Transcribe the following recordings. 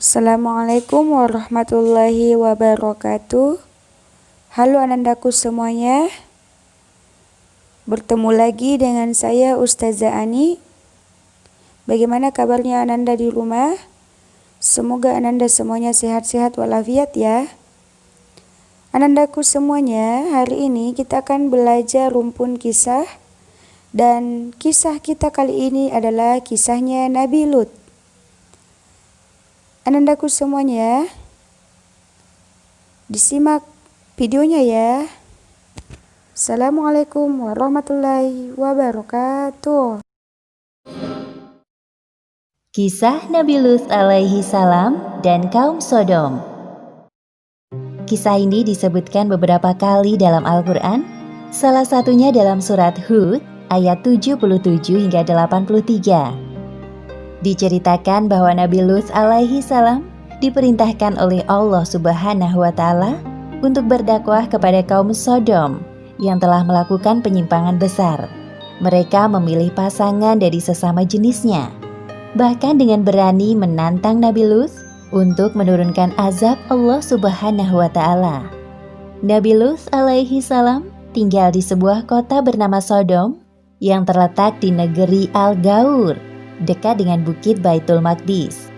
Assalamualaikum warahmatullahi wabarakatuh. Halo anandaku semuanya, bertemu lagi dengan saya Ustazah Ani. Bagaimana kabarnya ananda di rumah? Semoga ananda semuanya sehat-sehat walafiat ya. Anandaku semuanya, hari ini kita akan belajar rumpun kisah. Dan kisah kita kali ini adalah kisahnya Nabi Lut. Anandaku semuanya, disimak videonya ya. Assalamualaikum warahmatullahi wabarakatuh. Kisah Nabi Lut alaihi salam dan kaum Sodom. Kisah ini disebutkan beberapa kali dalam Al-Quran, salah satunya dalam surat Hud ayat 77 hingga 83. Diceritakan bahwa Nabi Lut alaihi salam diperintahkan oleh Allah Subhanahu wa Ta'ala untuk berdakwah kepada kaum Sodom yang telah melakukan penyimpangan besar. Mereka memilih pasangan dari sesama jenisnya, bahkan dengan berani menantang Nabi Lut untuk menurunkan azab Allah Subhanahu wa Ta'ala. Nabi Lut alaihi salam tinggal di sebuah kota bernama Sodom yang terletak di negeri Al-Gaur, dekat dengan bukit Baitul Maqdis.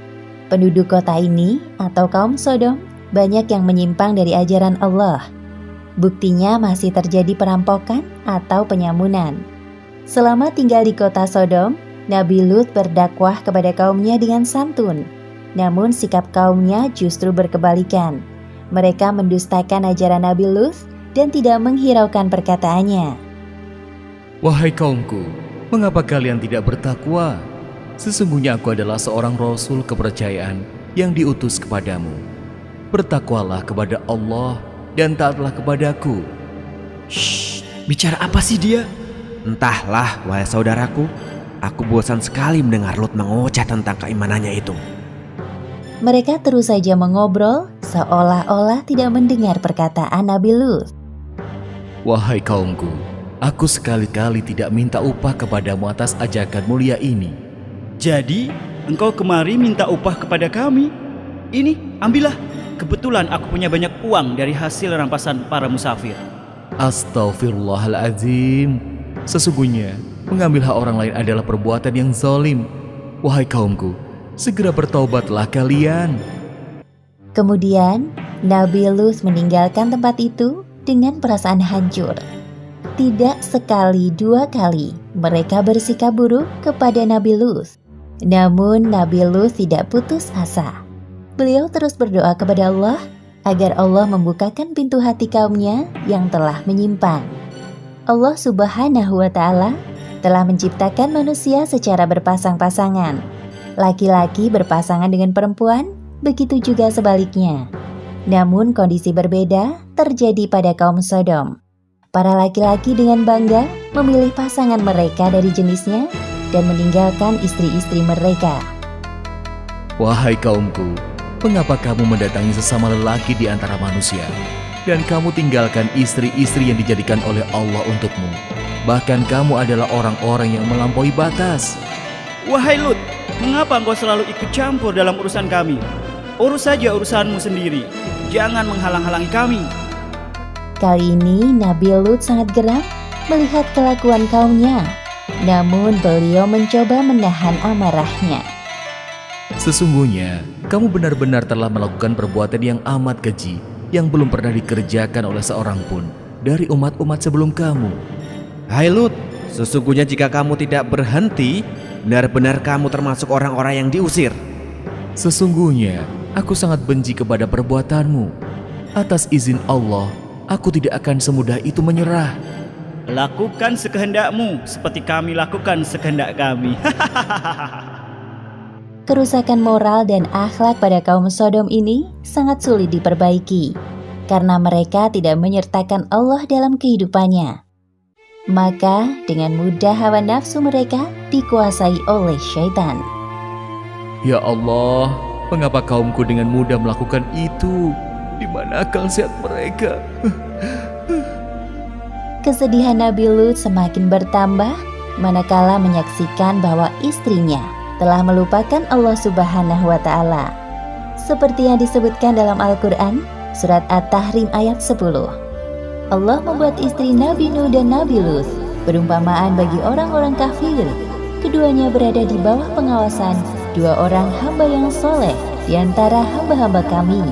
Penduduk kota ini atau kaum Sodom banyak yang menyimpang dari ajaran Allah. Buktinya masih terjadi perampokan atau penyamunan. Selama tinggal di kota Sodom, Nabi Lut berdakwah kepada kaumnya dengan santun. Namun sikap kaumnya justru berkebalikan. Mereka mendustakan ajaran Nabi Lut dan tidak menghiraukan perkataannya. Wahai kaumku, mengapa kalian tidak bertakwa? Sesungguhnya aku adalah seorang Rasul kepercayaan yang diutus kepadamu. Bertakwalah kepada Allah dan taatlah kepadaku. Shh, bicara apa sih dia? Entahlah, wahai saudaraku. Aku bosan sekali mendengar Lut mengoceh tentang keimanannya itu. Mereka terus saja mengobrol seolah-olah tidak mendengar perkataan Nabi Lut. Wahai kaumku, aku sekali-kali tidak minta upah kepadamu atas ajakan mulia ini. Jadi, engkau kemari minta upah kepada kami? Ini, ambillah. Kebetulan aku punya banyak uang dari hasil rampasan para musafir. Astaghfirullahaladzim. Sesungguhnya, mengambil hak orang lain adalah perbuatan yang zalim. Wahai kaumku, segera bertaubatlah kalian. Kemudian, Nabi Lut meninggalkan tempat itu dengan perasaan hancur. Tidak sekali dua kali mereka bersikap buruk kepada Nabi Lut. Namun Nabi Lut tidak putus asa. Beliau terus berdoa kepada Allah agar Allah membukakan pintu hati kaumnya yang telah menyimpang. Allah Subhanahu wa Ta'ala telah menciptakan manusia secara berpasang-pasangan. Laki-laki berpasangan dengan perempuan, begitu juga sebaliknya. Namun kondisi berbeda terjadi pada kaum Sodom. Para laki-laki dengan bangga memilih pasangan mereka dari jenisnya dan meninggalkan istri-istri mereka. Wahai kaumku, mengapa kamu mendatangi sesama lelaki di antara manusia, dan kamu tinggalkan istri-istri yang dijadikan oleh Allah untukmu? Bahkan kamu adalah orang-orang yang melampaui batas. Wahai Lut, mengapa engkau selalu ikut campur dalam urusan kami? Urus saja urusanmu sendiri. Jangan menghalang-halangi kami. Kali ini Nabi Lut sangat geram melihat kelakuan kaumnya. Namun beliau mencoba menahan amarahnya. Sesungguhnya, kamu benar-benar telah melakukan perbuatan yang amat keji yang belum pernah dikerjakan oleh seorang pun dari umat-umat sebelum kamu. Hai Lut, sesungguhnya jika kamu tidak berhenti, benar-benar kamu termasuk orang-orang yang diusir. Sesungguhnya, aku sangat benci kepada perbuatanmu. Atas izin Allah, aku tidak akan semudah itu menyerah. Lakukan sekehendakmu seperti kami lakukan sekehendak kami. Kerusakan moral dan akhlak pada kaum Sodom ini sangat sulit diperbaiki karena mereka tidak menyertakan Allah dalam kehidupannya. Maka dengan mudah hawa nafsu mereka dikuasai oleh syaitan. Ya Allah, mengapa kaumku dengan mudah melakukan itu? Di mana akal sehat mereka? Kesedihan Nabi Lut semakin bertambah manakala menyaksikan bahwa istrinya telah melupakan Allah Subhanahu wa Ta'ala. Seperti yang disebutkan dalam Al-Quran, surat At-Tahrim ayat 10. Allah membuat istri Nabi Nuh dan Nabi Lut perumpamaan bagi orang-orang kafir. Keduanya berada di bawah pengawasan dua orang hamba yang soleh di antara hamba-hamba kami.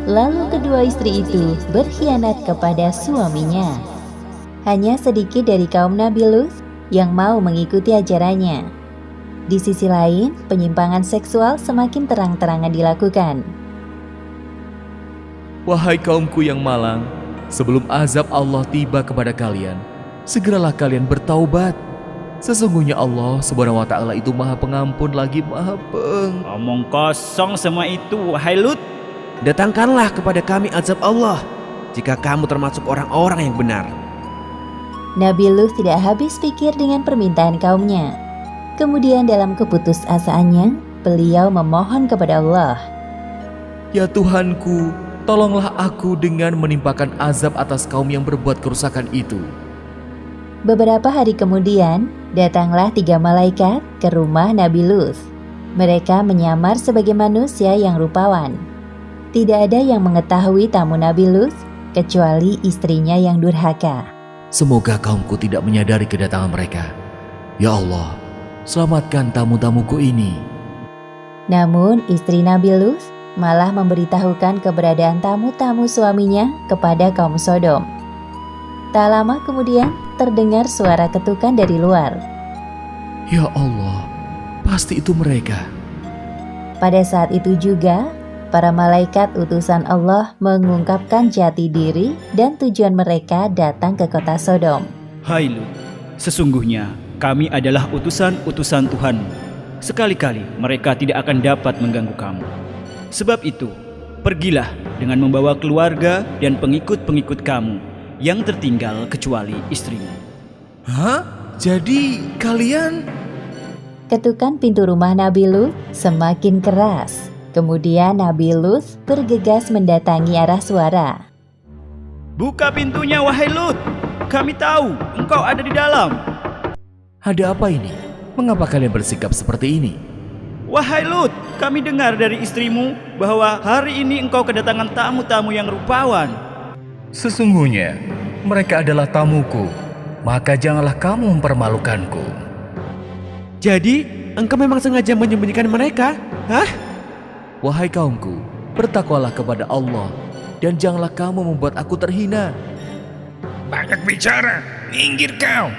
Lalu kedua istri itu berkhianat kepada suaminya. Hanya sedikit dari kaum Nabi Lut yang mau mengikuti ajarannya. Di sisi lain, penyimpangan seksual semakin terang-terangan dilakukan. Wahai kaumku yang malang, sebelum azab Allah tiba kepada kalian, segeralah kalian bertaubat. Sesungguhnya Allah Subhanahu wa Ta'ala itu Maha Pengampun lagi Maha Omong kosong semua itu, wahai Lut. Datangkanlah kepada kami azab Allah jika kamu termasuk orang-orang yang benar. Nabi Lut tidak habis pikir dengan permintaan kaumnya. Kemudian dalam keputusasaannya, beliau memohon kepada Allah. Ya Tuhanku, tolonglah aku dengan menimpakan azab atas kaum yang berbuat kerusakan itu. Beberapa hari kemudian, datanglah 3 malaikat ke rumah Nabi Lut. Mereka menyamar sebagai manusia yang rupawan. Tidak ada yang mengetahui tamu Nabi Lut kecuali istrinya yang durhaka. Semoga kaumku tidak menyadari kedatangan mereka. Ya Allah, selamatkan tamu-tamuku ini. Namun istri Nabi Lut malah memberitahukan keberadaan tamu-tamu suaminya kepada kaum Sodom. Tak lama kemudian terdengar suara ketukan dari luar. Ya Allah, pasti itu mereka. Pada saat itu juga, para malaikat utusan Allah mengungkapkan jati diri dan tujuan mereka datang ke kota Sodom. Hai Lut, sesungguhnya kami adalah utusan-utusan Tuhan. Sekali-kali mereka tidak akan dapat mengganggu kamu. Sebab itu, pergilah dengan membawa keluarga dan pengikut-pengikut kamu yang tertinggal kecuali istrimu. Hah? Jadi kalian... Ketukan pintu rumah Nabi Lut semakin keras. Kemudian Nabi Lut bergegas mendatangi arah suara. Buka pintunya, wahai Lut. Kami tahu engkau ada di dalam. Ada apa ini? Mengapa kalian bersikap seperti ini? Wahai Lut, kami dengar dari istrimu bahwa hari ini engkau kedatangan tamu-tamu yang rupawan. Sesungguhnya, mereka adalah tamuku. Maka janganlah kamu mempermalukanku. Jadi, engkau memang sengaja menyembunyikan mereka? Hah? Wahai kaumku, bertakwalah kepada Allah dan janganlah kamu membuat aku terhina. Banyak bicara, minggir kau.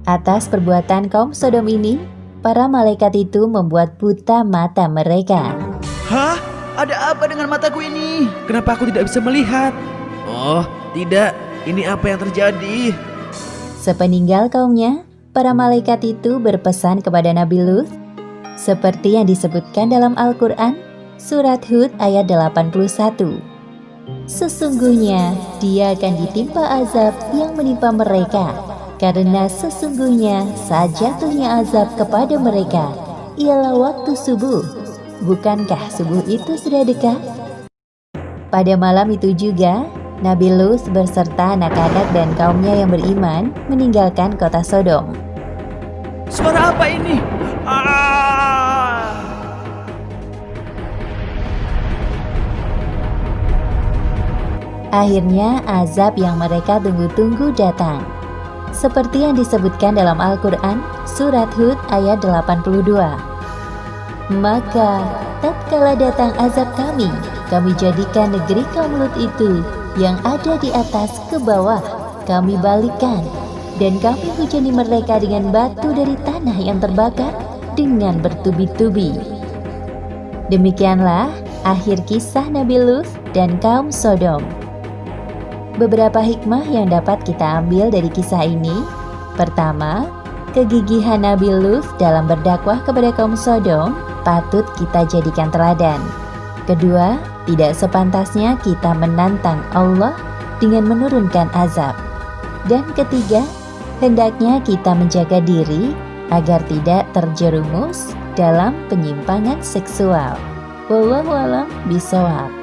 Atas perbuatan kaum Sodom ini, para malaikat itu membuat buta mata mereka. Hah? Ada apa dengan mataku ini? Kenapa aku tidak bisa melihat? Oh, tidak. Ini apa yang terjadi? Sepeninggal kaumnya, para malaikat itu berpesan kepada Nabi Lut seperti yang disebutkan dalam Al-Quran, surat Hud ayat 81. Sesungguhnya dia akan ditimpa azab yang menimpa mereka, karena sesungguhnya saat jatuhnya azab kepada mereka ialah waktu subuh. Bukankah subuh itu sudah dekat? Pada malam itu juga, Nabi Lut beserta anak-anak dan kaumnya yang beriman meninggalkan kota Sodom. Suara apa ini? Akhirnya azab yang mereka tunggu-tunggu datang. Seperti yang disebutkan dalam Al-Quran, surat Hud ayat 82. Maka tatkala datang azab kami jadikan negeri kaum Lut itu yang ada di atas ke bawah, kami balikkan, dan kami hujani mereka dengan batu dari tanah yang terbakar dengan bertubi-tubi. Demikianlah akhir kisah Nabi Lut dan kaum Sodom. Beberapa hikmah yang dapat kita ambil dari kisah ini. Pertama, kegigihan Nabi Lut dalam berdakwah kepada kaum Sodom patut kita jadikan teladan. Kedua, tidak sepantasnya kita menantang Allah dengan menurunkan azab. Dan ketiga, hendaknya kita menjaga diri agar tidak terjerumus dalam penyimpangan seksual. Wallahu a'lam bishawab.